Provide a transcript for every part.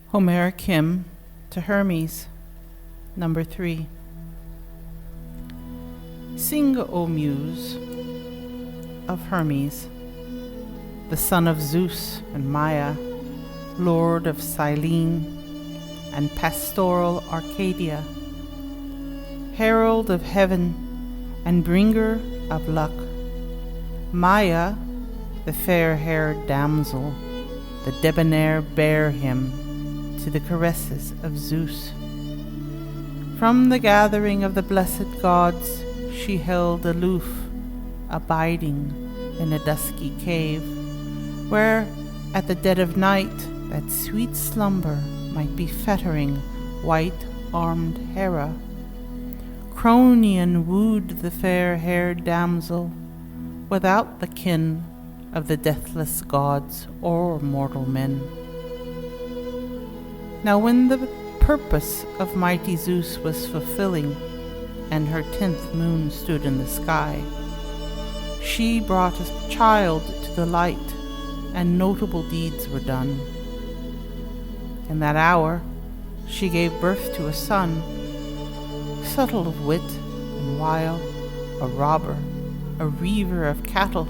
Homeric Hymn to Hermes, number 3. Sing, O Muse, of Hermes, the son of Zeus and Maia, lord of Cyllene and pastoral Arcadia, herald of heaven and bringer of luck. Maia, the fair-haired damsel, the debonair bare him to the caresses of Zeus. From the gathering of the blessed gods she held aloof, abiding in a dusky cave, where at the dead of night that sweet slumber might be fettering white-armed Hera. Cronion wooed the fair-haired damsel, without the kin of the deathless gods or mortal men. Now when the purpose of mighty Zeus was fulfilling, and her 10th moon stood in the sky, she brought a child to the light, and notable deeds were done. In that hour she gave birth to a son, subtle of wit and wile, a robber, a reaver of cattle,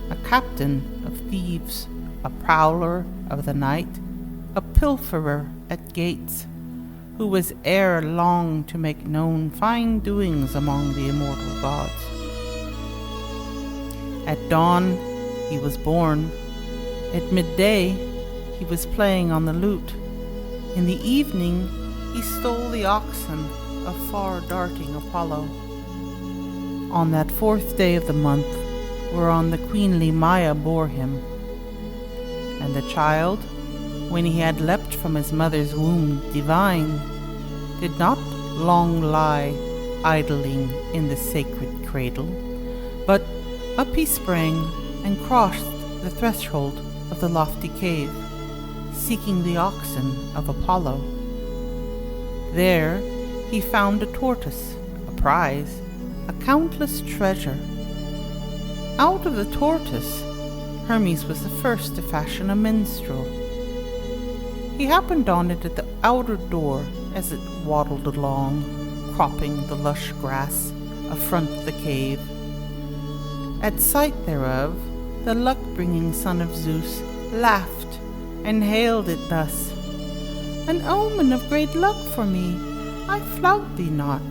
a captain of thieves, a prowler of the night, a pilferer at gates, who was ere long to make known fine doings among the immortal gods. At dawn he was born. At midday he was playing on the lute. In the evening he stole the oxen of far-darting Apollo. On that 4th day of the month, whereon the queenly Maia bore him. And the child, when he had leapt from his mother's womb divine, did not long lie idling in the sacred cradle, but up he sprang and crossed the threshold of the lofty cave, seeking the oxen of Apollo. There he found a tortoise, a prize, a countless treasure. Out of the tortoise, Hermes was the first to fashion a minstrel. He happened on it at the outer door as it waddled along, cropping the lush grass affront the cave. At sight thereof, the luck-bringing son of Zeus laughed and hailed it thus: "An omen of great luck for me, I flout thee not.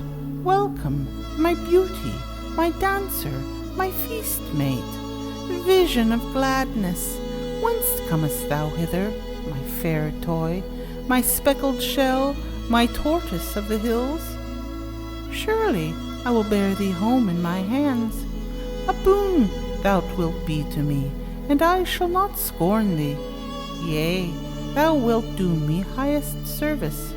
Welcome, my beauty, my dancer, my feast mate, vision of gladness. Whence comest thou hither, my fair toy, my speckled shell, my tortoise of the hills? Surely I will bear thee home in my hands. A boon thou wilt be to me, and I shall not scorn thee. Yea, thou wilt do me highest service.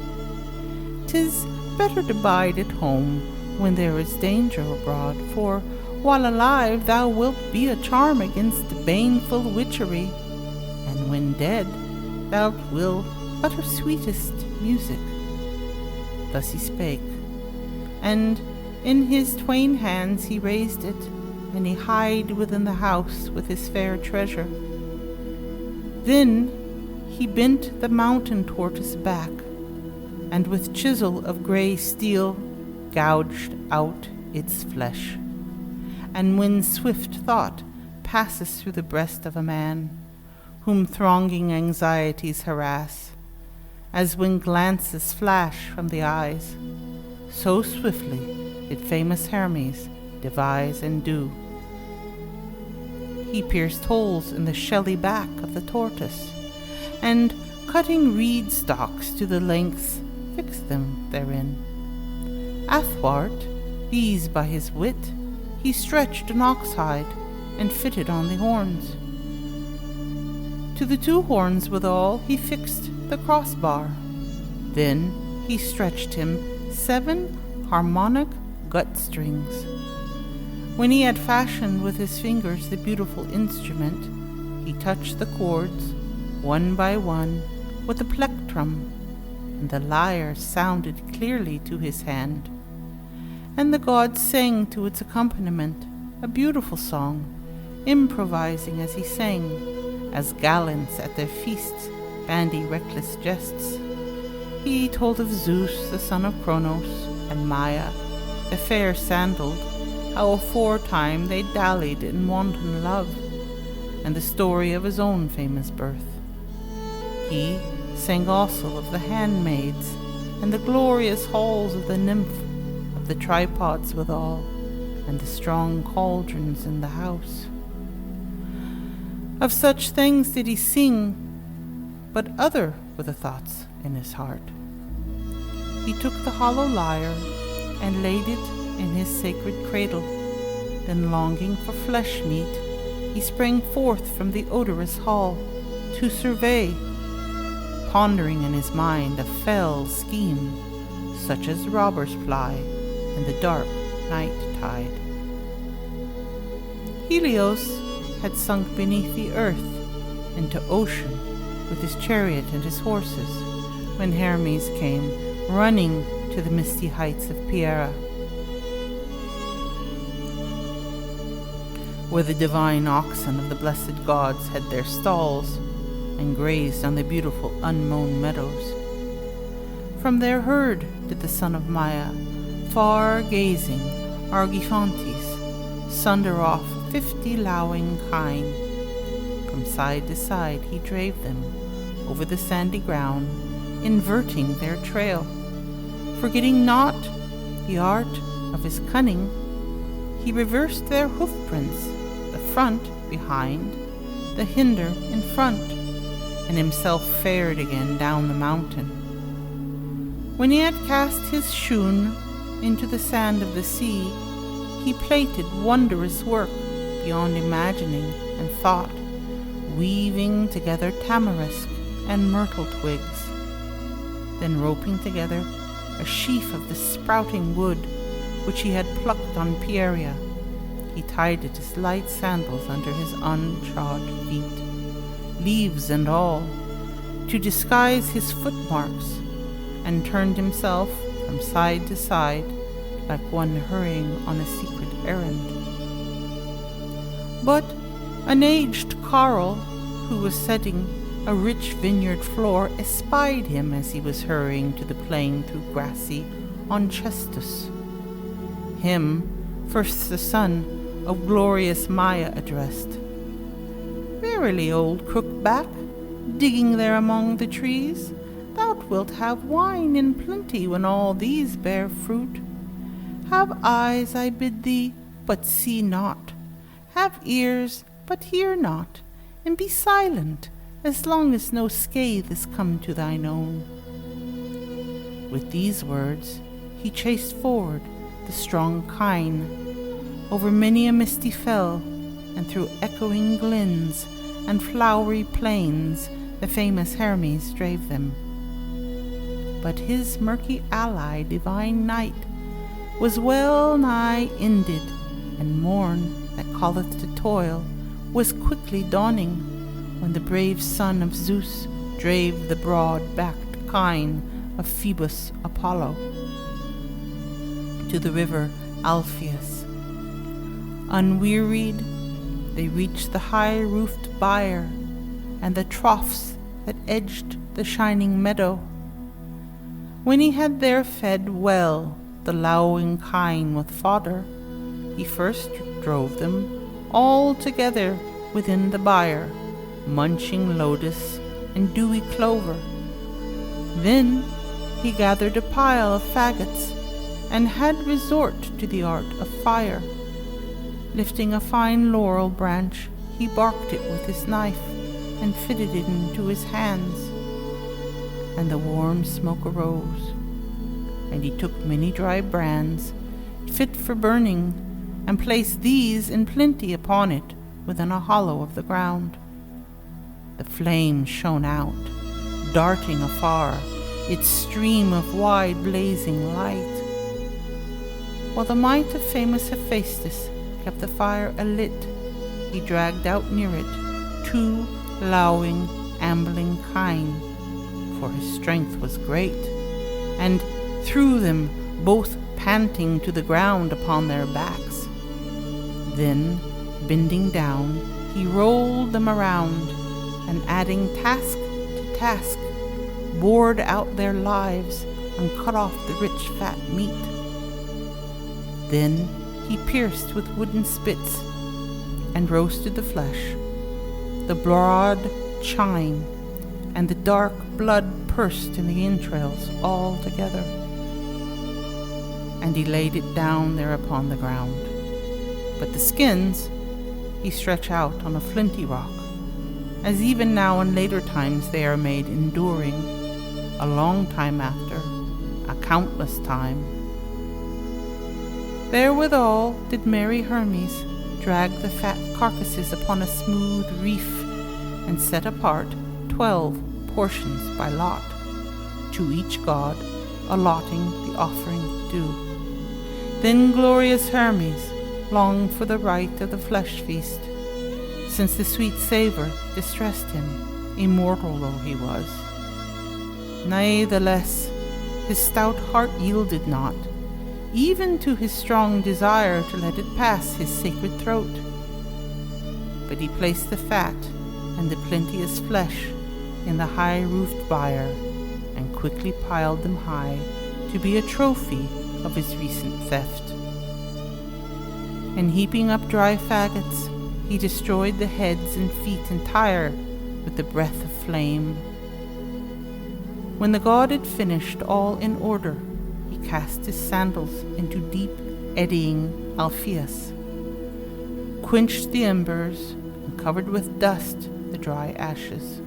'Tis better to bide at home when there is danger abroad, for while alive thou wilt be a charm against baneful witchery, and when dead thou wilt utter sweetest music." Thus he spake, and in his 2 hands he raised it, and he hied within the house with his fair treasure. Then he bent the mountain tortoise back, and with chisel of grey steel gouged out its flesh. And when swift thought passes through the breast of a man, whom thronging anxieties harass, as when glances flash from the eyes, so swiftly did famous Hermes devise and do. He pierced holes in the shelly back of the tortoise, and cutting reed stalks to the lengths, fixed them therein. Athwart these by his wit he stretched an ox-hide, and fitted on the horns. To the 2 horns withal he fixed the crossbar. Then he stretched him 7 harmonic gut strings. When he had fashioned with his fingers the beautiful instrument, he touched the chords, one by one, with the plectrum, and the lyre sounded clearly to his hand. and the god sang to its accompaniment a beautiful song, improvising as he sang, as gallants at their feasts bandy reckless jests. He told of Zeus, the son of Cronos, and Maia, the fair-sandaled, how aforetime they dallied in wanton love, and the story of his own famous birth. He sang also of the handmaids, and the glorious halls of the nymph, of the tripods withal, and the strong cauldrons in the house. Of such things did he sing, but other were the thoughts in his heart. He took the hollow lyre and laid it in his sacred cradle. Then, longing for flesh meat, he sprang forth from the odorous hall to survey, pondering in his mind a fell scheme, such as robbers ply in the dark night tide. Helios had sunk beneath the earth into ocean with his chariot and his horses, when Hermes came running to the misty heights of Pieria, where the divine oxen of the blessed gods had their stalls and grazed on the beautiful unmown meadows. From their herd did the son of Maia, far-gazing Argiphantes, sunder off 50 lowing kine. From side to side he drave them over the sandy ground, inverting their trail. Forgetting not the art of his cunning, he reversed their hoofprints, the front behind, the hinder in front, and himself fared again down the mountain. When he had cast his shoon into the sand of the sea, he plaited wondrous work beyond imagining and thought, weaving together tamarisk and myrtle twigs. Then roping together a sheaf of the sprouting wood which he had plucked on Pieria, he tied it as light sandals under his untrod feet, leaves and all, to disguise his footmarks, and turned himself from side to side like one hurrying on a secret errand. But an aged carle, who was setting a rich vineyard floor, espied him as he was hurrying to the plain through grassy Onchestus. Him first the son of glorious Maia addressed. Verily, old crookback, digging there among the trees, thou wilt have wine in plenty when all these bear fruit. Have eyes, I bid thee, but see not. Have ears, but hear not. And be silent, as long as no scathe is come to thine own. With these words he chased forward the strong kine, over many a misty fell, and through echoing glens and flowery plains the famous Hermes drave them. But his murky ally, divine night, was well nigh ended, and morn that calleth to toil was quickly dawning, when the brave son of Zeus drave the broad-backed kine of Phoebus Apollo to the river Alpheus. Unwearied, they reached the high-roofed byre and the troughs that edged the shining meadow. When he had there fed well the lowing kine with fodder, he first drove them all together within the byre, munching lotus and dewy clover. Then he gathered a pile of faggots and had resort to the art of fire. Lifting a fine laurel branch, he barked it with his knife and fitted it into his hands. And the warm smoke arose, and he took many dry brands, fit for burning, and placed these in plenty upon it within a hollow of the ground. The flame shone out, darting afar, its stream of wide blazing light, while the might of famous Hephaestus kept the fire alit. He dragged out near it 2 lowing, ambling kine, for his strength was great, and threw them both panting to the ground upon their backs. Then, bending down, he rolled them around, and adding task to task, bored out their lives and cut off the rich fat meat. Then he pierced with wooden spits and roasted the flesh, the broad chine, and the dark blood pursed in the entrails all together. And he laid it down there upon the ground. But the skins he stretched out on a flinty rock, as even now in later times they are made enduring, a long time after, a countless time. Therewithal did merry Hermes drag the fat carcasses upon a smooth reef, and set apart 12 portions by lot, to each god allotting the offering due. Then glorious Hermes longed for the rite of the flesh feast, since the sweet savour distressed him, immortal though he was. Natheless, his stout heart yielded not, even to his strong desire to let it pass his sacred throat. But he placed the fat and the plenteous flesh in the high-roofed byre, and quickly piled them high to be a trophy of his recent theft. And heaping up dry faggots, he destroyed the heads and feet entire with the breath of flame. When the god had finished all in order, he cast his sandals into deep eddying Alpheus, quenched the embers, and covered with dust the dry ashes.